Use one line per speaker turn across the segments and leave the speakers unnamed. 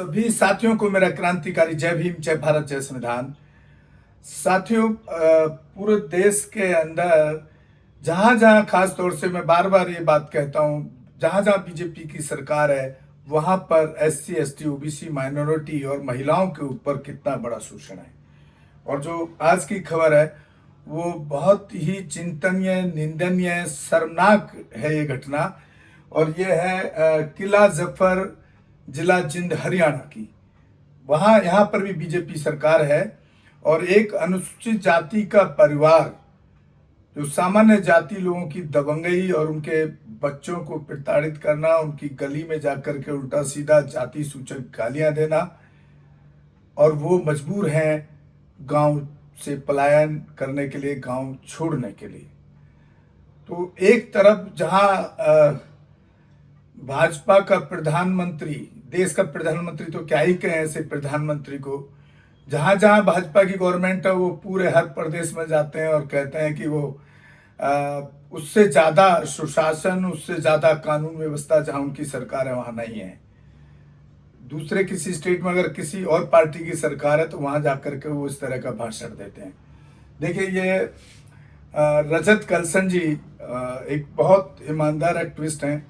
सभी साथियों को मेरा क्रांतिकारी जय भीम, जय भारत, जय संविधान। साथियों, पूरे देश के अंदर जहां जहां, खास तौर से मैं बार बार ये बात कहता हूं, जहां जहां बीजेपी की सरकार है वहां पर SC, ST, OBC, माइनॉरिटी और महिलाओं के ऊपर कितना बड़ा शोषण है। और जो आज की खबर है वो बहुत ही चिंतनीय, निंदनीय, शर्मनाक है ये घटना। और ये है किला जफर, जिला जिंद, हरियाणा की। वहां यहाँ पर भी बीजेपी सरकार है और एक अनुसूचित जाति का परिवार जो सामान्य जाति लोगों की दबंगई और उनके बच्चों को प्रताड़ित करना, उनकी गली में जाकर के उल्टा सीधा जाति सूचक गालियां देना, और वो मजबूर हैं गांव से पलायन करने के लिए, गांव छोड़ने के लिए। तो एक तरफ जहां भाजपा का प्रधानमंत्री, देश का प्रधानमंत्री तो क्या ही कहें ऐसे प्रधानमंत्री को, जहां जहां भाजपा की गवर्नमेंट है वो पूरे हर प्रदेश में जाते हैं और कहते हैं कि वो उससे ज्यादा सुशासन, उससे ज्यादा कानून व्यवस्था जहां उनकी सरकार है वहां नहीं है। दूसरे किसी स्टेट में अगर किसी और पार्टी की सरकार है तो वहां जाकर के वो इस तरह का भाषण देते हैं। देखिए, ये रजत कलसन जी एक बहुत ईमानदार एक्टिविस्ट हैं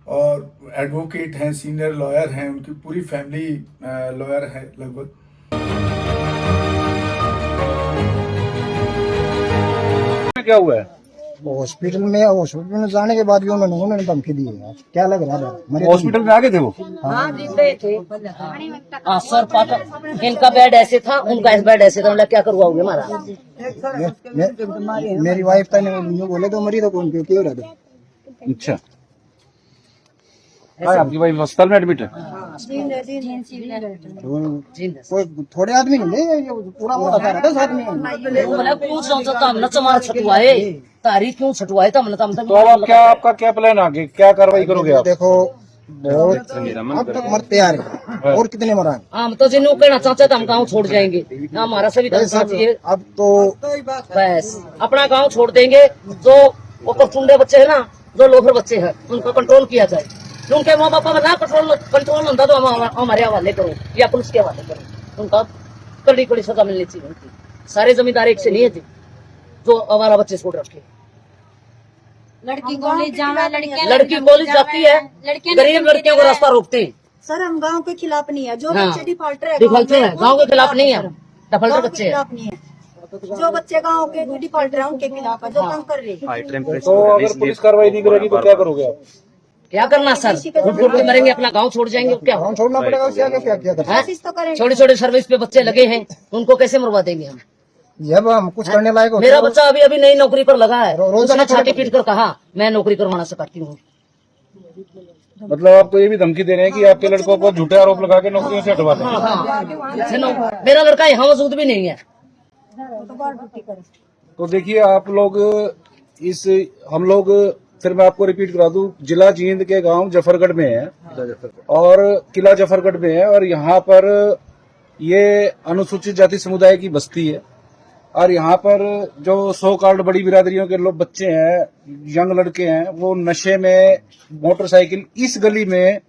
और एडवोकेट हैं, सीनियर लॉयर हैं, उनकी पूरी फैमिली लॉयर है लगभग।
क्या हुआ है?
हॉस्पिटल में जाने के बाद भी उन्होंने धमकी दी है। क्या लग रहा है?
हॉस्पिटल में आगे थे वो?
हाँ, दिख रहे थे। सर पाटा इनका बेड ऐसे था, उनका बेड ऐसे था। मतलब क्या करवाओगे हमारा?
मेरी वाइफ था ने बोले तो मरी तो कौन क्यों रहा था?
अच्छा, आपकी वाइफ अस्पताल में एडमिट है?
कोई थोड़े आदमी नहीं, पूरा मोटा सारा था साथ में।
क्यों सोचता हमने तुम्हारा छटुआए, तारीख क्यों छटुआए था हमने?
तो अब आपका क्या प्लान आगे, क्या कार्रवाई करोगे आप?
देखो, बहुत अब तक मरते आ रहे और कितने मरा?
हम तो जिन्हों कहना चाहते थे हम गाँव छोड़ जाएंगे, हमारा सभी चाहिए।
अब तो
बस अपना गाँव छोड़ देंगे। जो वो कचुंडे बच्चे है ना, जो लोफर बच्चे हैं, उनको कंट्रोल किया जाए। उनके माँ बापा ना कंट्रोल होता तो हमारे हवाले करो या पुलिस के हवाले करो। उनका कड़ी कड़ी सजा मिलनी चाहिए। उनकी सारे जमींदार एक से नहीं है जो हमारा बच्चे छोड़ रखे।
लड़की कॉलेज जाना,
लड़की कॉलेज जाती है, गरीब लड़कियों को रास्ता रोकते हैं।
सर हम गांव के खिलाफ नहीं है। जो
हाँ,
बच्चे डिफॉल्टर है
गाँव के खिलाफ नहीं है, डिफॉल्टर बच्चे हैं।
जो बच्चे गांव के डिफॉल्टर है उनके खिलाफ है, जो तंग कर रहे हैं।
तो अगर पुलिस कार्रवाई नहीं करेगी तो क्या करोगे आप?
क्या करना सर? घुट के मरेंगे, अपना गांव छोड़ जाएंगे। क्या
छोड़ना पड़ेगा? उससे आगे क्या कर?
छोटे छोटे सर्विस पे बच्चे लगे हैं, उनको कैसे मरवा देंगे हम?
जब हम कुछ करने लायक होते
मेरा बच्चा अभी अभी नई नौकरी पर लगा है,
रोजाना
उसने छाती पीट कर कहा मैं नौकरी करवाना सिखाती हूँ।
मतलब आपको ये भी धमकी दे रहे हैं कि आपके लड़कों को झूठे आरोप लगा के नौकरियों से हटवा दें?
मेरा लड़का यहाँ मौजूद भी नहीं है।
तो देखिए आप लोग हम लोग फिर मैं आपको रिपीट करा दूं, जिला जींद के गांव जफरगढ़ में है और किला जफरगढ़ में है, और यहाँ पर ये अनुसूचित जाति समुदाय की बस्ती है। और यहाँ पर जो 100 कार्ड बड़ी बिरादरियों के लोग बच्चे हैं, यंग लड़के हैं, वो नशे में मोटरसाइकिल इस गली में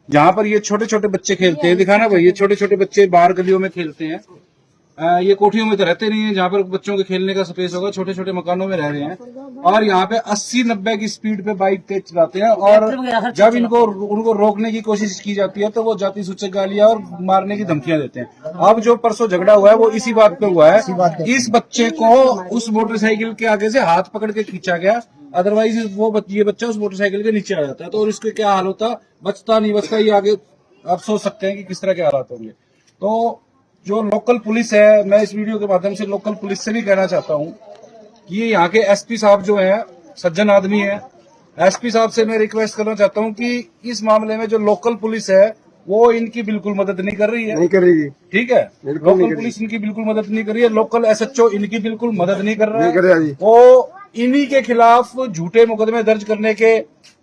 जहाँ पर ये छोटे छोटे बच्चे खेलते हैं, दिखाना भाई, ये छोटे छोटे बच्चे बाहर गलियों में खेलते हैं। ये कोठियों में तो रहते नहीं है जहाँ पर बच्चों के खेलने का स्पेस होगा, छोटे छोटे मकानों में रह रहे हैं। और यहाँ पे 80-90 की स्पीड पे बाइक तेज चलाते हैं, और जब उनको रोकने की कोशिश की जाती है तो वो जाति सूचक गालियां और मारने की धमकियां देते हैं। अब जो परसों झगड़ा हुआ है वो इसी बात पे हुआ है। इस बच्चे को उस मोटरसाइकिल के आगे से हाथ पकड़ के खींचा गया, अदरवाइज ये बच्चा उस मोटरसाइकिल के नीचे आ जाता है। तो और इसके क्या हाल होता, बचता नहीं बचता, ये आगे आप सोच सकते हैं कि किस तरह के हालात होंगे। तो जो लोकल पुलिस है, मैं इस वीडियो के माध्यम से लोकल पुलिस से भी कहना चाहता हूं कि यहाँ के SP साहब जो हैं, सज्जन आदमी हैं, SP साहब से मैं रिक्वेस्ट करना चाहता हूं कि इस मामले में जो लोकल पुलिस है वो इनकी बिल्कुल मदद नहीं कर रही है, नहीं करेगी। ठीक है, लोकल पुलिस इनकी बिल्कुल मदद नहीं कर रही है, लोकल SHO इनकी बिल्कुल मदद नहीं कर रहा है। वो इन्हीं के खिलाफ झूठे मुकदमे दर्ज करने के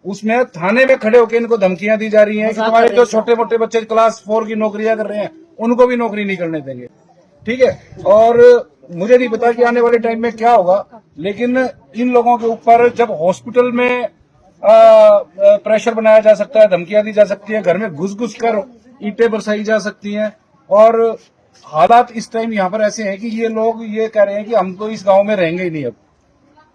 उसमें थाने में खड़े होकर इनको धमकियां दी जा रही हैं कि तुम्हारे जो छोटे मोटे बच्चे क्लास 4 की नौकरियां कर रहे हैं उनको भी नौकरी नहीं करने देंगे। ठीक है, और मुझे नहीं पता कि आने वाले टाइम में क्या होगा, लेकिन इन लोगों के ऊपर जब हॉस्पिटल में प्रेशर बनाया जा सकता है, धमकियां दी जा सकती है, घर में घुस घुस कर ईंटें बरसाई जा सकती हैं। और हालात इस टाइम यहाँ पर ऐसे हैं कि ये लोग ये कह रहे हैं कि हम तो इस गांव में रहेंगे ही नहीं अब।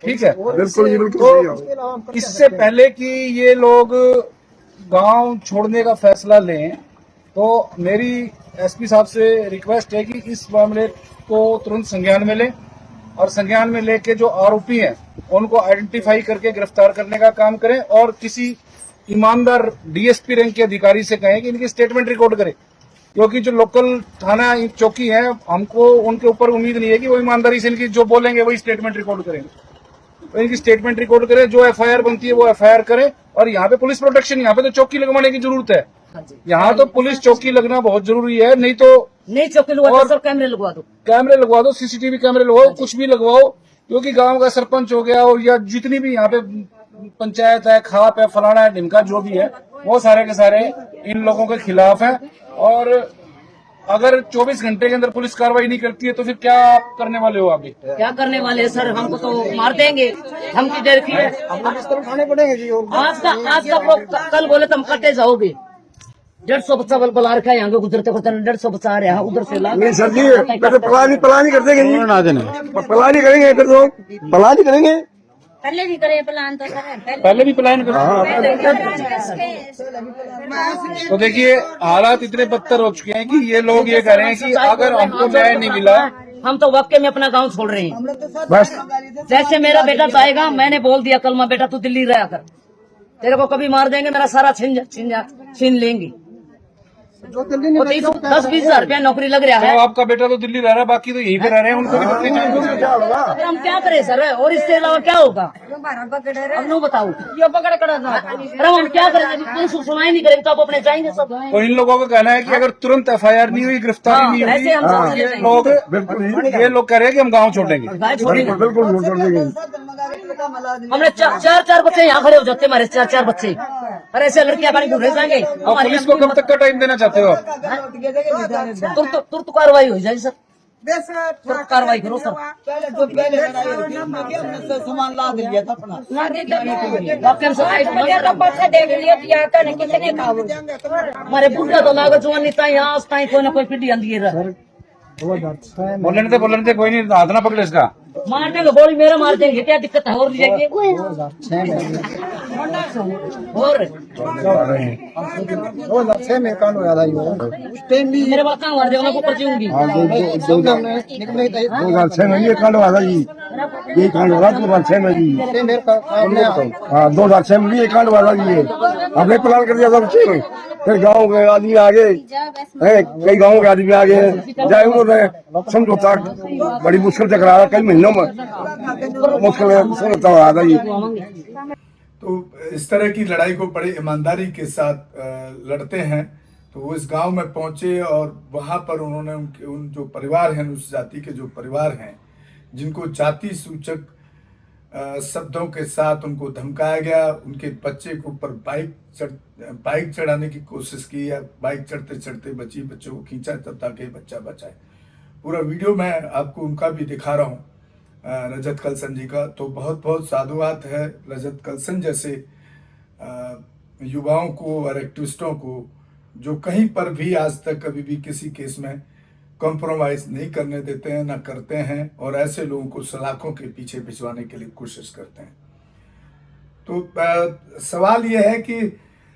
ठीक है,
बिल्कुल जी, बिल्कुल
तो इससे पहले कि ये लोग गांव छोड़ने का फैसला लें, तो मेरी एसपी साहब से रिक्वेस्ट है कि इस मामले को तुरंत संज्ञान में लें और संज्ञान में लेके जो आरोपी हैं उनको आइडेंटिफाई करके गिरफ्तार करने का काम करें और किसी ईमानदार डीएसपी रैंक के अधिकारी से कहें कि इनकी स्टेटमेंट रिकॉर्ड करें, क्योंकि जो लोकल थाना चौकी है हमको उनके ऊपर उम्मीद नहीं है कि वो ईमानदारी से इनकी जो बोलेंगे वही स्टेटमेंट रिकॉर्ड करेंगे। तो इनकी स्टेटमेंट रिकॉर्ड करें, जो एफआईआर बनती है वो एफआईआर करें। और यहाँ पे पुलिस प्रोटेक्शन, यहाँ पे तो चौकी लगवाने की जरूरत है। यहाँ तो पुलिस चौकी लगना बहुत जरूरी है, नहीं तो
नहीं चौकी लगवा दो, कैमरे लगवा दो,
कैमरे लगवा दो, सीसीटीवी कैमरे लगवाओ, कुछ भी लगवाओ, क्योंकि गांव का सरपंच हो गया और या जितनी भी यहाँ पे पंचायत है, खाप है, फलाना है, ढिमका जो भी है, वो सारे के सारे इन लोगों के खिलाफ है। और अगर 24 घंटे के अंदर पुलिस कार्रवाई नहीं करती है तो फिर क्या आप करने वाले हो? अभी
क्या करने वाले हैं सर? हमको तो मार देंगे, धमकी दे रखी है।
उठाने पड़ेंगे जी।
आज का लोग कल बोले तुम कटे जाओगे। 150 बच्चा बल बुला रखा है, यहाँ पे गुजरते गुजरते 150 बच्चा आ रहा है, उधर से
नहीं सर जी, तो पलानी कर देंगे जी, पलानी करेंगे, फिर तो पलानी करेंगे।
पहले भी करे प्लान तो सर,
पहले भी प्लान करो। तो देखिए हालात इतने बदतर हो चुके हैं कि ये लोग ये कह रहे हैं कि अगर हमको न्याय नहीं मिला,
हम तो वाकई में अपना गांव छोड़ रहे हैं।
बस
जैसे मेरा बेटा जाएगा, मैंने बोल दिया कल, मैं बेटा तू दिल्ली रहा कर, तेरे को कभी मार देंगे, मेरा सारा छीन लेंगे।
जो दिल्ली में
10-20 हजार रुपया नौकरी लग रहा है।
तो आपका बेटा तो दिल्ली रह रहा है, बाकी तो यहीं पे रह रहे हैं, उनको भी पत्नी चाहिए।
फिर हम क्या करें सर? और इसके अलावा क्या होगा? अब नो बताओ, ये पकड़ कर ना, अरे हम क्या करेंगे? पुलिस सुनवाई नहीं करेगी तो आप अपने जाएंगे सब।
तो इन लोगों का कहना है कि अगर तुरंत एफआईआर नहीं हुई, गिरफ्तारी नहीं
ऐसे हम सब
हुई,
चले
लोग
बिल्कुल
ये लोग कह रहे हैं कि हम गाँव छोड़ेंगे।
गाय छोड़ेंगे।
बिल्कुल छोड़ देंगे।
हमने चार बच्चे यहाँ खड़े हो जाते, हमारे चार बच्चे, और ऐसे लड़कियां पानी घूम जाएंगे।
और पुलिस को कब तक का टाइम देना चाहते हो आप?
तुरंत कार्रवाई हो जाएगी सर, तुरंत कार्रवाई करो सर।
सामान ला दिया था अपना।
हमारे बुढ़ा तो लागत जवानी ताई आज ताई कोई ना कोई पीढ़ी आंदी है।
बोलने थे कोई नहीं, हाथ ना पकड़े इसका।
मार देंगे, गोली मेरा मार देंगे, क्या दिक्कत है? और ले जाएंगे और
2006 में कांड हुआ था ये।
मेरे बात का मार देगा, ऊपर जाऊंगी।
2006 में ये कांड हुआ था जी, ये कांड हुआ 2006 में जी। हाँ 2006 में भी ये कांड हुआ था जी। हमने प्लान कर दिया था बच्चे में, फिर गाँव के आदमी आगे, कई गाँव के आदमी आगे जाए, उन्होंने समझौता बड़ी मुश्किल से करा, कई महीनों में मुश्किल समझौता हुआ था जी।
तो इस तरह की लड़ाई को बड़े ईमानदारी के साथ लड़ते हैं। तो वो इस गांव में पहुंचे और वहां पर उन्होंने उन जो परिवार हैं, उस जाति के जो परिवार हैं, जिनको जाति सूचक शब्दों के साथ उनको धमकाया गया, उनके बच्चे के ऊपर बाइक चढ़ाने की कोशिश की, या बाइक चढ़ते चढ़ते बच्चों को खींचा तब ताकि बच्चा बचाए। पूरा वीडियो मैं आपको उनका भी दिखा रहा हूँ, रजत कलसन जी का। तो बहुत बहुत साधुवाद है रजत कलसन जैसे युवाओं को और एक्टिविस्टों को, जो कहीं पर भी आज तक कभी भी किसी केस में कॉम्प्रोमाइज नहीं करने देते हैं, ना करते हैं, और ऐसे लोगों को सलाखों के पीछे भिजवाने के लिए कोशिश करते हैं। तो सवाल यह है कि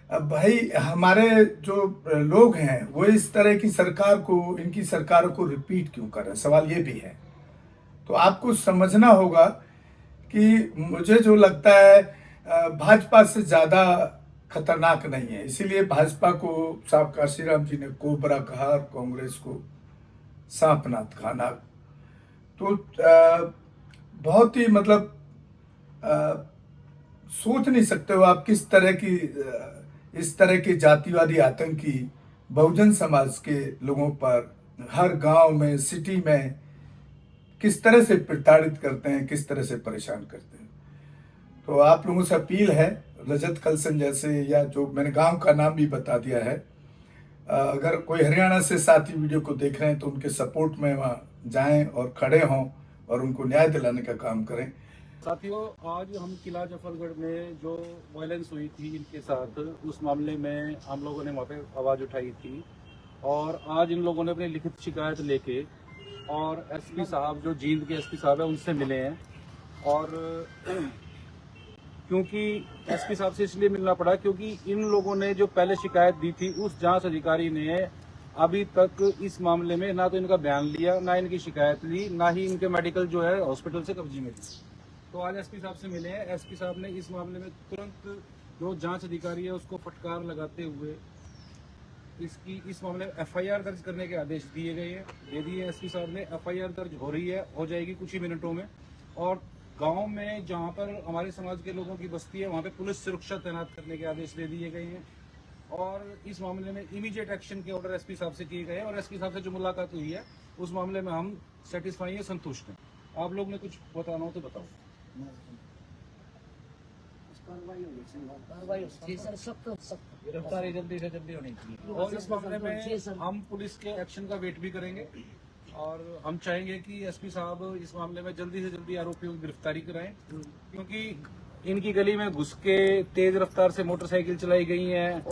भाई हमारे जो लोग हैं वो इस तरह की सरकार को, इनकी सरकारों को रिपीट क्यों कर रहे हैं? सवाल ये भी है। तो आपको समझना होगा कि मुझे जो लगता है भाजपा से ज़्यादा खतरनाक नहीं है, इसीलिए भाजपा को साहब काशीराम जी ने कोबरा कहा और कांग्रेस को सांपनाथ खाना। तो बहुत ही मतलब सोच नहीं सकते हो आप किस तरह की इस तरह के जातिवादी आतंकी बहुजन समाज के लोगों पर हर गांव में, सिटी में किस तरह से प्रताड़ित करते हैं, किस तरह से परेशान करते हैं। तो आप लोगों से अपील है, रजत कलसन जैसे, या जो मैंने गांव का नाम भी बता दिया है, अगर कोई हरियाणा से साथी वीडियो को देख रहे हैं तो उनके सपोर्ट में वहाँ जाएं और खड़े हों और उनको न्याय दिलाने का काम करें।
साथियों, आज हम किला जफरगढ़ में जो वायलेंस हुई थी इनके साथ, उस मामले में हम लोगों ने वहाँ पे आवाज़ उठाई थी और आज इन लोगों ने अपनी लिखित शिकायत लेके और एसपी साहब जो जींद के एसपी साहब है उनसे मिले हैं। और क्योंकि एसपी साहब से इसलिए मिलना पड़ा क्योंकि इन लोगों ने जो पहले शिकायत दी थी उस जांच अधिकारी ने अभी तक इस मामले में ना तो इनका बयान लिया, ना इनकी शिकायत ली, ना ही इनके मेडिकल जो है हॉस्पिटल से कब्जे में ली। तो आज एसपी साहब से मिले हैं। एसपी साहब ने इस मामले में तुरंत जो जांच अधिकारी है उसको फटकार लगाते हुए इस मामले में एफआईआर दर्ज करने के आदेश दिए गए हैं, दे दिए एसपी साहब ने। एफआईआर दर्ज हो रही है, हो जाएगी कुछ ही मिनटों में। और गांव में जहां पर हमारे समाज के लोगों की बस्ती है वहां पे पुलिस सुरक्षा तैनात करने के आदेश दे दिए गए हैं। और इस मामले में इमीडिएट एक्शन के ऑर्डर एसपी साहब से किए गए हैं। और एसपी साहब से जो मुलाकात हुई है उस मामले में हम सेटिस्फाई है, संतुष्ट हैं। आप लोग ने कुछ बताना हो तो बताओ। गिरफ्तारी जल्दी से जल्दी होनी चाहिए। और इस मामले में हम पुलिस के एक्शन का वेट भी करेंगे और हम चाहेंगे कि एसपी साहब इस मामले में जल्दी से जल्दी आरोपियों की गिरफ्तारी कराएं, क्योंकि इनकी गली में घुस के तेज रफ्तार से मोटरसाइकिल चलाई गई है,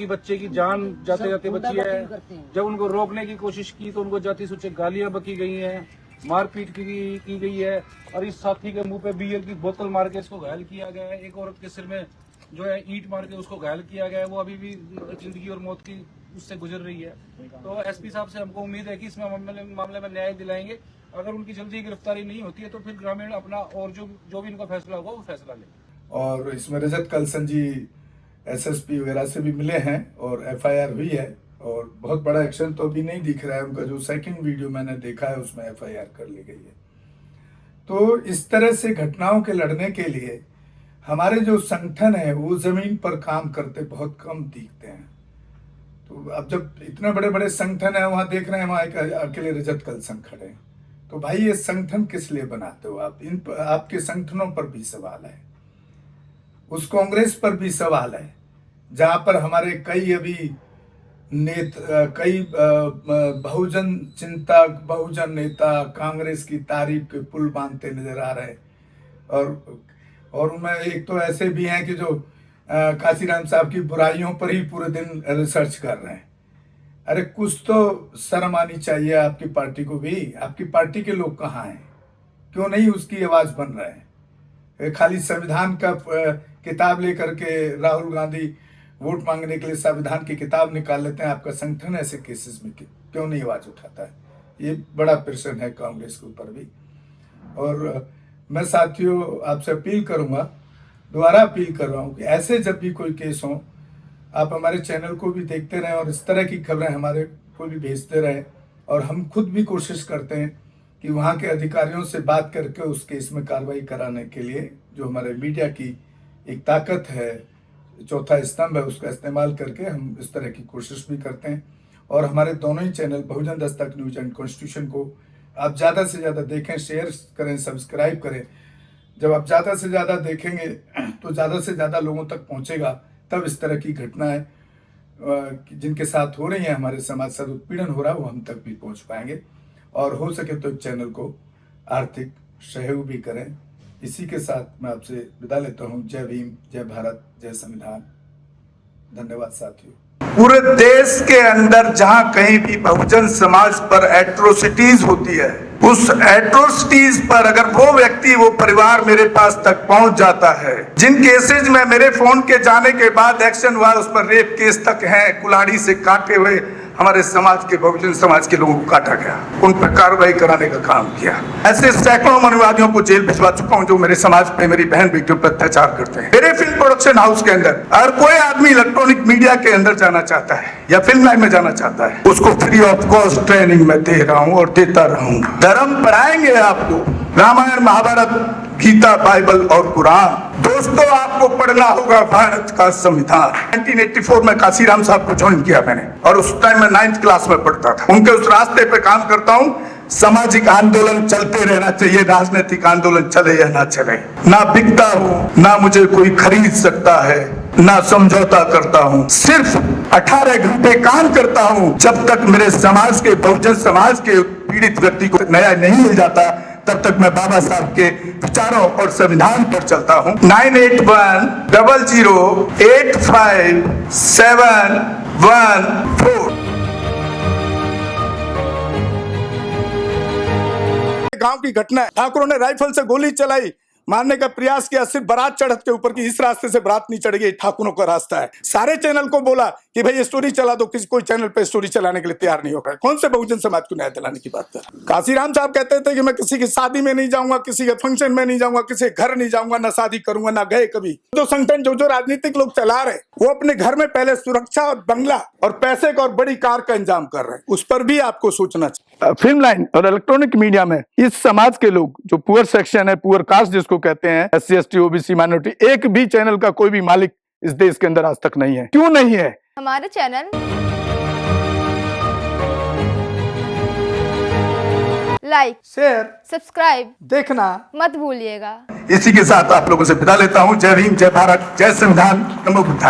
बच्चे की जान जाते जाते बची है। जब उनको रोकने की कोशिश की तो उनको जाति सूचक गालियां बकी गई हैं, मारपीट की गई है। और इस साथी के मुंह पे बियर की बोतल मार के इसको घायल किया गया है। एक औरत के सिर में जो है ईंट मार के उसको घायल किया गया है। वो अभी भी जिंदगी और मौत की उससे गुजर रही है। तो एसपी साहब से हमको उम्मीद है कि इसमें मामले में न्याय दिलाएंगे। अगर उनकी जल्दी गिरफ्तारी नहीं होती है तो फिर ग्रामीण अपना और जो भी इनका फैसला होगा वो फैसला लें।
और इसमें रजत कलसन जी एसएसपी वगैरह से भी मिले हैं और एफआईआर हुई है। और बहुत बड़ा एक्शन तो अभी नहीं दिख रहा है उनका। जो सेकंड वीडियो मैंने देखा है उसमें एफआईआर कर ली गई है। तो इस तरह से घटनाओं के लड़ने के लिए हमारे जो संगठन है वो जमीन पर काम करते बहुत कम दिखते हैं। तो अब जब इतने बड़े बड़े संगठन है वहां देख रहे हैं वहां एक अकेले रजत कलसन खड़े हैं। तो भाई ये संगठन किस लिए बनाते हो आप? आपके संगठनों पर भी सवाल है, उस कांग्रेस पर भी सवाल है जहां पर हमारे कई बहुजन चिंतक, बहुजन नेता कांग्रेस की तारीफ के पुल बांधते नजर आ रहे हैं। और उनमें एक तो ऐसे भी हैं कि जो काशीराम साहब की बुराइयों पर ही पूरे दिन रिसर्च कर रहे हैं। अरे कुछ तो शर्म आनी चाहिए आपकी पार्टी को भी। आपकी पार्टी के लोग कहाँ हैं? क्यों नहीं उसकी आवाज बन रहे हैं? खाली संविधान का किताब लेकर के राहुल गांधी वोट मांगने के लिए संविधान की किताब निकाल लेते हैं। आपका संगठन ऐसे केसेस में क्यों नहीं आवाज उठाता है? ये बड़ा प्रश्न है कांग्रेस के ऊपर भी। और मैं साथियों आपसे अपील करूंगा, दोबारा अपील कर रहा हूं कि ऐसे जब भी कोई केस हो आप हमारे चैनल को भी देखते रहें और इस तरह की खबरें हमारे को भी भेजते रहें। और हम खुद भी कोशिश करते हैं कि वहाँ के अधिकारियों से बात करके उस केस में कार्रवाई कराने के लिए जो हमारे मीडिया की एक ताकत है, चौथा स्तंभ है, उसका इस्तेमाल करके हम इस तरह की कोशिश भी करते हैं। और हमारे दोनों ही channel Bahujan Dastak news and constitution को आप ज़्यादा से ज़्यादा देखें, शेयर करें, सब्सक्राइब करें। जब आप ज़्यादा से ज़्यादा देखेंगे तो ज़्यादा से ज़्यादा लोगों तक पहुँचेगा, तब इस तरह की घटनाएं जिनके साथ हो रही हैं, हमारे समाज से उत्पीड़न हो रहा है, वो हम तक भी पहुँच पाएंगे। और हो सके तो चैनल को आर्थिक सहयोग भी करें। इसी के साथ मैं आपसे विदा लेता हूँ। जय भीम, जय भारत, जय संविधान। धन्यवाद साथियों। पूरे देश के अंदर जहां कहीं भी बहुजन समाज पर एट्रोसिटीज होती है, उस एट्रोसिटीज पर अगर वो व्यक्ति, वो परिवार मेरे पास तक पहुंच जाता है, जिन केसेज में मेरे फोन के जाने के बाद एक्शन हुआ, उस पर रेप केस तक हैं, कुल्हाड़ी से काटे हुए हमारे समाज के, बहुजन समाज के लोगों को काटा गया, उन पर कार्रवाई कराने का काम किया। ऐसे सैकड़ों मनुवादियों को जेल भिजवा चुका हूं जो मेरे समाज पे, मेरी बहन बेटियों पर अत्याचार करते हैं। मेरे फिल्म प्रोडक्शन हाउस के अंदर अगर कोई आदमी इलेक्ट्रॉनिक मीडिया के अंदर जाना चाहता है या फिल्म लाइन में जाना चाहता है, उसको फ्री ऑफ कॉस्ट ट्रेनिंग में दे रहा हूं और देता रहूंगा। धर्म पढ़ाएंगे आपको, रामायण, महाभारत, गीता, बाइबल और कुरान। दोस्तों आपको पढ़ना होगा भारत का संविधान। 1984 में काशीराम साहब को ज्वाइन किया मैंने और उस टाइम मैं 9th क्लास में पढ़ता था। उनके उस रास्ते पे काम करता हूँ। सामाजिक आंदोलन चलते रहना चाहिए, राजनीतिक आंदोलन चले या ना चले। ना बिकता हूँ, ना मुझे कोई खरीद सकता है, ना समझौता करता हूँ। सिर्फ 18 घंटे काम करता हूँ। जब तक मेरे समाज के, बहुजन समाज के पीड़ित व्यक्ति को न्याय नहीं मिल जाता, तब तक मैं बाबा साहब के विचारों और संविधान पर चलता हूं। 9810085714 गांव की घटना है। ठाकुरों ने राइफल से गोली चलाई, मारने का प्रयास किया, सिर्फ बारात चढ़त के ऊपर की, इस रास्ते से बारात नहीं चढ़ेगी, ठाकुरों का रास्ता है। सारे चैनल को बोला कि भाई स्टोरी चला दो, किसी कोई चैनल पे स्टोरी चलाने के लिए तैयार नहीं होगा। कौन से बहुजन समाज को न्याय दिलाने की बात कर रहा है? काशीराम साहब कहते थे कि मैं किसी की शादी में नहीं जाऊंगा, किसी के फंक्शन में नहीं जाऊंगा, किसी के घर नहीं जाऊंगा, ना शादी करूंगा, ना गए कभी। जो संगठन जो राजनीतिक लोग चला रहे, वो अपने घर में पहले सुरक्षा और बंगला और पैसे का और बड़ी कार का इंतजाम कर रहे हैं। उस पर भी आपको सोचना चाहिए। फिल्म लाइन और इलेक्ट्रॉनिक मीडिया में इस समाज के लोग, जो पुअर सेक्शन है, पुअर कास्ट जिसको कहते हैं, SC ST OBC माइनॉरिटी, एक भी चैनल का कोई भी मालिक इस देश के अंदर आज तक नहीं है। क्यों नहीं है?
हमारे चैनल लाइक,
शेयर,
सब्सक्राइब
देखना
मत भूलिएगा।
इसी के साथ आप लोगों से विदा लेता हूं। जय भीम, जय भारत, जय संविधान, नमो बुद्धाय।